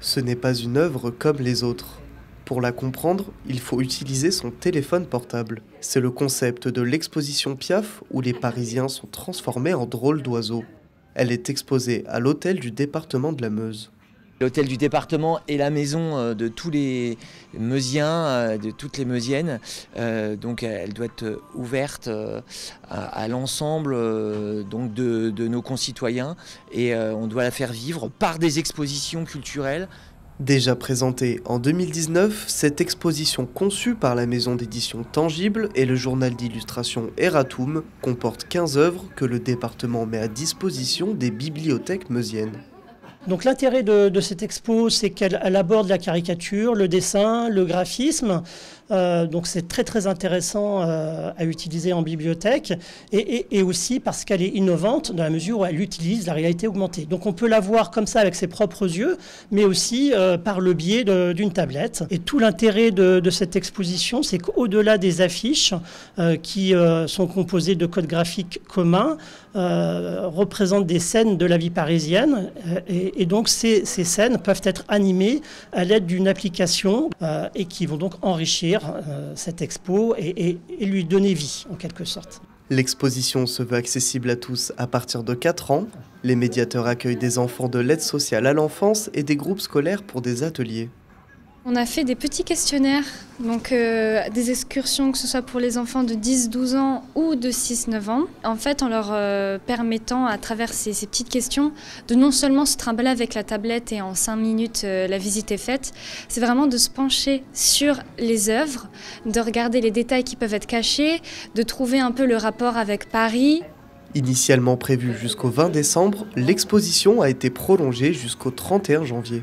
Ce n'est pas une œuvre comme les autres. Pour la comprendre, il faut utiliser son téléphone portable. C'est le concept de l'exposition Piaf où les Parisiens sont transformés en drôles d'oiseaux. Elle est exposée à l'hôtel du département de la Meuse. L'hôtel du département est la maison de tous les Meusiens, de toutes les Meusiennes. Donc elle doit être ouverte à l'ensemble donc de nos concitoyens et on doit la faire vivre par des expositions culturelles. Déjà présentée en 2019, cette exposition conçue par la maison d'édition Tangible et le journal d'illustration Eratum comporte 15 œuvres que le département met à disposition des bibliothèques meusiennes. Donc l'intérêt de cette expo, c'est qu'elle aborde la caricature, le dessin, le graphisme. Donc c'est très intéressant à utiliser en bibliothèque et aussi parce qu'elle est innovante dans la mesure où elle utilise la réalité augmentée. Donc on peut la voir comme ça avec ses propres yeux, mais aussi par le biais d'une tablette. Et tout l'intérêt de cette exposition, c'est qu'au-delà des affiches qui sont composées de codes graphiques communs, représentent des scènes de la vie parisienne et donc ces scènes peuvent être animées à l'aide d'une application et qui vont donc enrichir cette expo et lui donner vie en quelque sorte. L'exposition se veut accessible à tous à partir de 4 ans. Les médiateurs accueillent des enfants de l'aide sociale à l'enfance et des groupes scolaires pour des ateliers. On a fait des petits questionnaires, donc des excursions, que ce soit pour les enfants de 10-12 ans ou de 6-9 ans. En fait, en leur permettant, à travers ces petites questions, de non seulement se trimballer avec la tablette et en 5 minutes la visite est faite, c'est vraiment de se pencher sur les œuvres, de regarder les détails qui peuvent être cachés, de trouver un peu le rapport avec Paris. Initialement prévue jusqu'au 20 décembre, l'exposition a été prolongée jusqu'au 31 janvier.